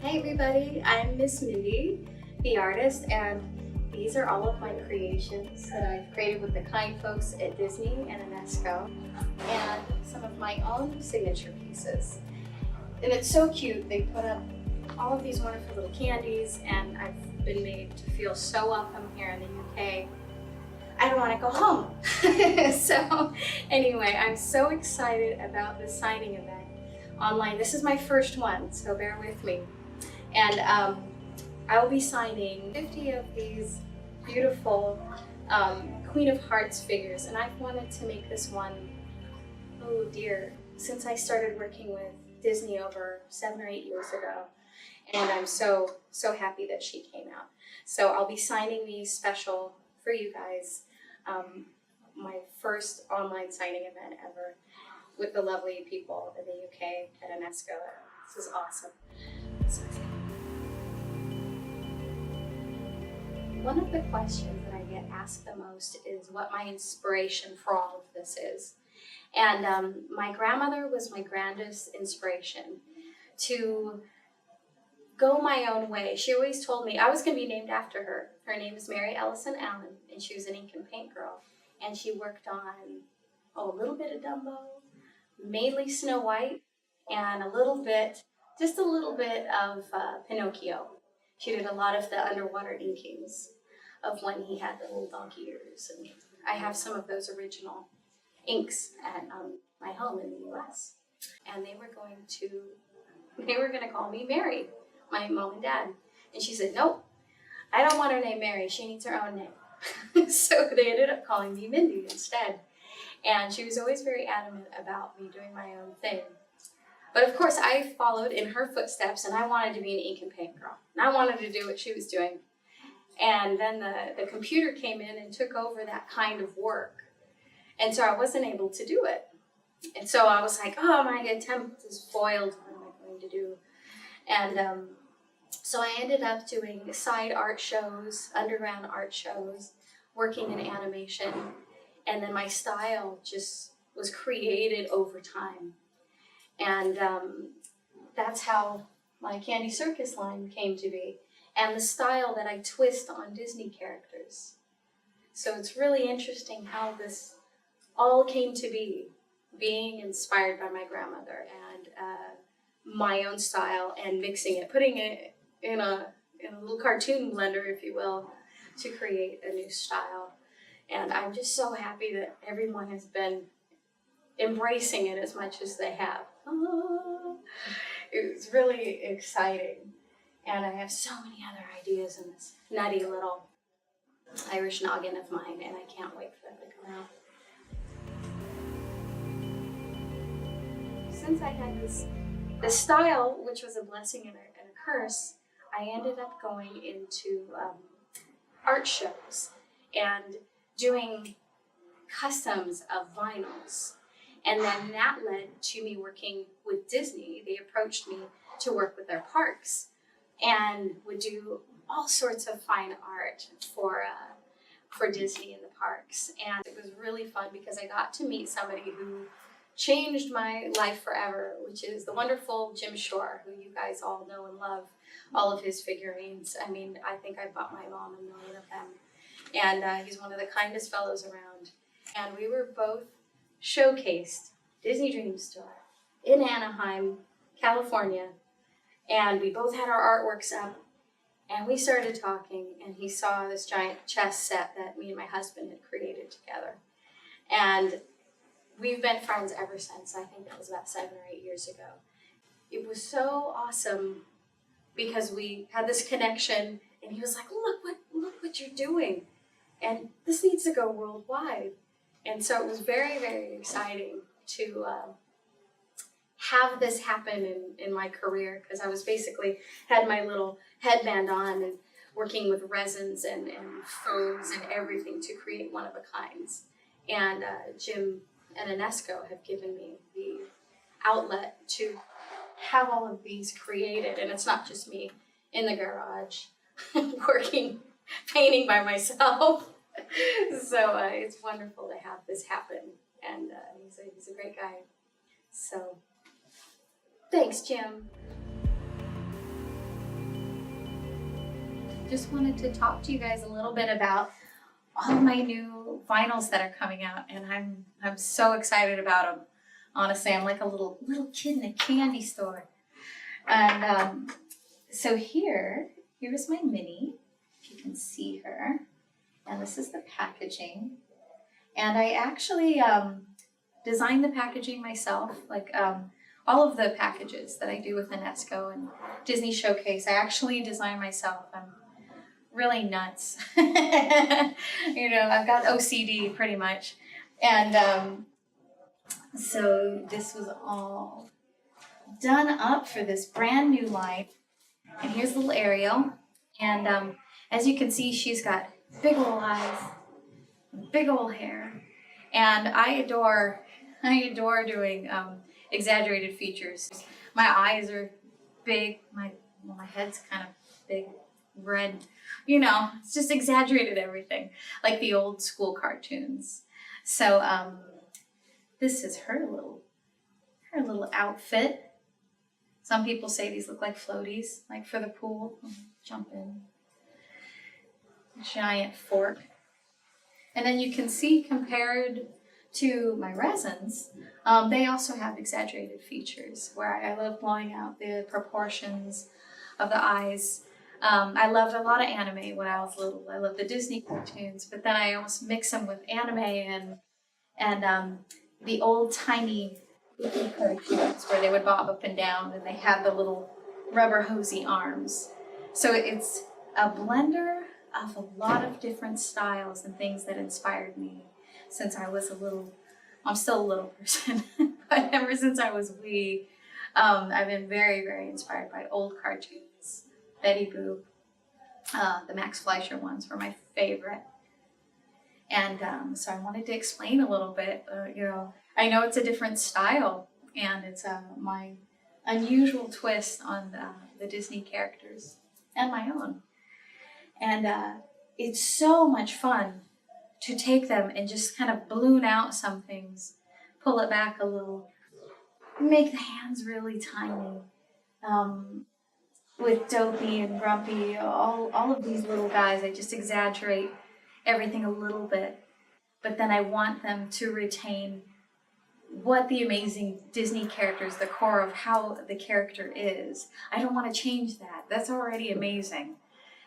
Hey everybody, I'm Miss Mindy, the artist, and these are all of my creations that I've created with the kind folks at Disney and UNESCO, and some of my own signature pieces. And it's so cute, they put up all of these wonderful little candies, and I've been made to feel so welcome here in the UK. I don't want to go home. So anyway, I'm so excited about this signing event online. This is my first one, so bear with me. And I will be signing 50 of these beautiful Queen of Hearts figures, and I've wanted to make this one, oh dear, since I started working with Disney over 7 or 8 years ago, and I'm so happy that she came out. So I'll be signing these special for you guys, my first online signing event ever with the lovely people in the UK at UNESCO. This is awesome. One of the questions that I get asked the most is what my inspiration for all of this is. And my grandmother was my grandest inspiration to go my own way. She always told me I was going to be named after her. Her name is Mary Ellison Allen, and she was an ink and paint girl. And she worked on a little bit of Dumbo, mainly Snow White, and just a little bit of Pinocchio. She did a lot of the underwater inkings of when he had the little donkey ears. And I have some of those original inks at my home in the US. And they were going to call me Mary, my mom and dad. And she said, nope, I don't want her name Mary. She needs her own name. So they ended up calling me Mindy instead. And she was always very adamant about me doing my own thing. But of course, I followed in her footsteps, and I wanted to be an ink and paint girl. And I wanted to do what she was doing. And then the computer came in and took over that kind of work. And so I wasn't able to do it. And so I was like, oh, my attempt is foiled. What am I going to do? And so I ended up doing side art shows, underground art shows, working in animation. And then my style just was created over time. And that's how my Candy Circus line came to be, and the style that I twist on Disney characters. So it's really interesting how this all came to be, being inspired by my grandmother and my own style, and mixing it, putting it in a little cartoon blender, if you will, to create a new style. And I'm just so happy that everyone has been embracing it as much as they have. Oh, it was really exciting. And I have so many other ideas in this nutty little Irish noggin of mine, and I can't wait for them to come out. Since I had this style, which was a blessing and a curse, I ended up going into art shows and doing customs of vinyls. And then that led to me working with Disney. They approached me to work with their parks and would do all sorts of fine art for Disney in the parks. And it was really fun because I got to meet somebody who changed my life forever, which is the wonderful Jim Shore, who you guys all know and love, all of his figurines. I mean, I think I bought my mom 1 million of them. And he's one of the kindest fellows around. And we were both showcased Disney Dream Store in Anaheim, California, and we both had our artworks up, and we started talking, and he saw this giant chess set that me and my husband had created together, and we've been friends ever since. I think that was about 7 or 8 years ago. It was so awesome because we had this connection, and he was like, look what you're doing, and this needs to go worldwide. And so it was very, very exciting to have this happen in my career, because I was basically had my little headband on and working with resins and foams and everything to create one of a kinds. And Jim and UNESCO have given me the outlet to have all of these created. And it's not just me in the garage working, painting by myself. So it's wonderful to have this happen, and he's a great guy. So thanks, Jim. just wanted to talk to you guys a little bit about all my new vinyls that are coming out, and I'm so excited about them. Honestly, I'm like a little kid in a candy store. And so here's my Minnie, if you can see her, and this is the packaging. And I actually designed the packaging myself, like all of the packages that I do with UNESCO and Disney Showcase. I actually design myself. I'm really nuts. You know, I've got OCD pretty much. And so this was all done up for this brand new line. And here's little Ariel. And as you can see, she's got big old eyes, big old hair. And I adore doing exaggerated features. My eyes are big, my head's kind of big, red, you know, it's just exaggerated everything, like the old school cartoons. So this is her little outfit. Some people say these look like floaties, like for the pool. Jump in. Giant fork. And then you can see, compared to my resins, they also have exaggerated features where I love blowing out the proportions of the eyes. I loved a lot of anime when I was little. I loved the Disney cartoons, but then I almost mix them with anime and the old tiny cartoons where they would bob up and down and they had the little rubber hosey arms. So it's a blender of a lot of different styles and things that inspired me since I was I'm still a little person, but ever since I was wee, I've been very, very inspired by old cartoons. Betty Boop, the Max Fleischer ones were my favorite. And so I wanted to explain a little bit, you know, I know it's a different style and it's my unusual twist on the Disney characters and my own. And it's so much fun to take them and just kind of balloon out some things, pull it back a little, make the hands really tiny. With Dopey and Grumpy, all of these little guys, I just exaggerate everything a little bit, but then I want them to retain what the amazing Disney characters, the core of how the character is. I don't want to change that. That's already amazing.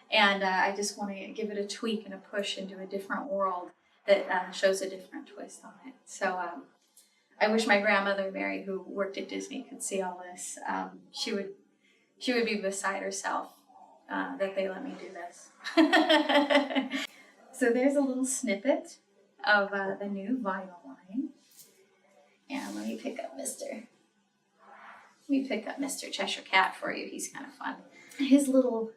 And I just want to give it a tweak and a push into a different world that shows a different twist on it. So I wish my grandmother, Mary, who worked at Disney, could see all this. She would be beside herself that they let me do this. So there's a little snippet of the new vinyl line. And let me pick up Mr. Cheshire Cat for you. He's kind of fun. His little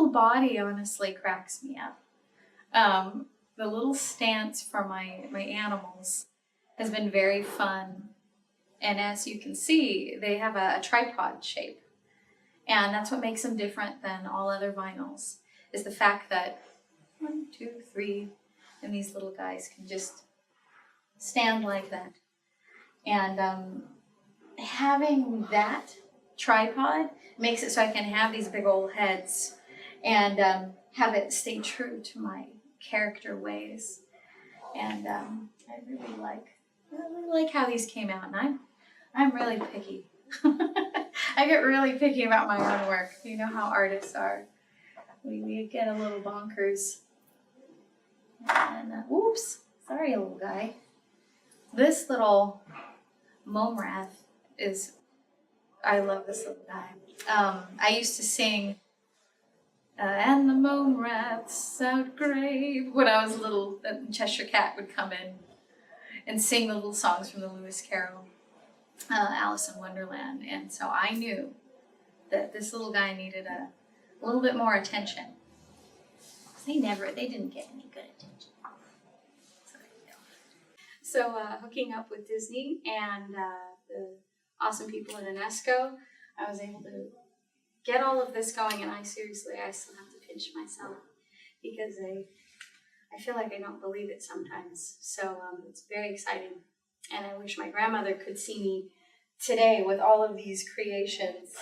body honestly cracks me up. The little stance for my animals has been very fun. And as you can see, they have a tripod shape. And that's what makes them different than all other vinyls, is the fact that 1, 2, 3, and these little guys can just stand like that. And having that tripod makes it so I can have these big old heads and have it stay true to my character ways. And I really like how these came out, and I'm really picky. I get really picky about my own work. You know how artists are. We get a little bonkers. And oops, sorry, little guy. This little mome rath I love this little guy. I used to sing, and the mome raths outgrave, when I was little. Cheshire Cat would come in and sing the little songs from the Lewis Carroll, Alice in Wonderland. And so I knew that this little guy needed a little bit more attention. They didn't get any good attention. So hooking up with Disney and the awesome people at UNESCO, I was able to get all of this going, and I still have to pinch myself because I feel like I don't believe it sometimes. So it's very exciting, and I wish my grandmother could see me today with all of these creations.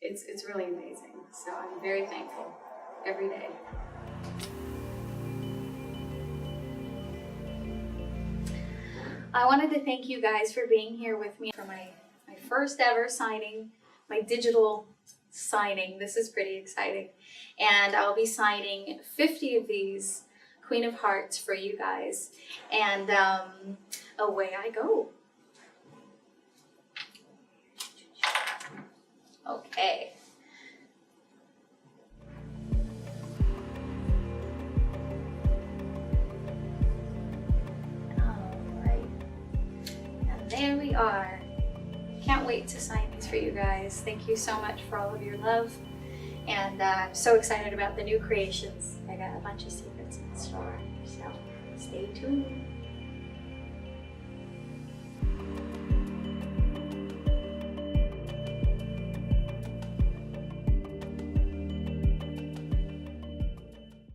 it's really amazing. So I'm very thankful every day. I wanted to thank you guys for being here with me for my first ever signing, my digital signing. This is pretty exciting. And I'll be signing 50 of these Queen of Hearts for you guys. And away I go. Okay. There we are. Can't wait to sign these for you guys. Thank you so much for all of your love. And I'm so excited about the new creations. I got a bunch of secrets in store, so stay tuned.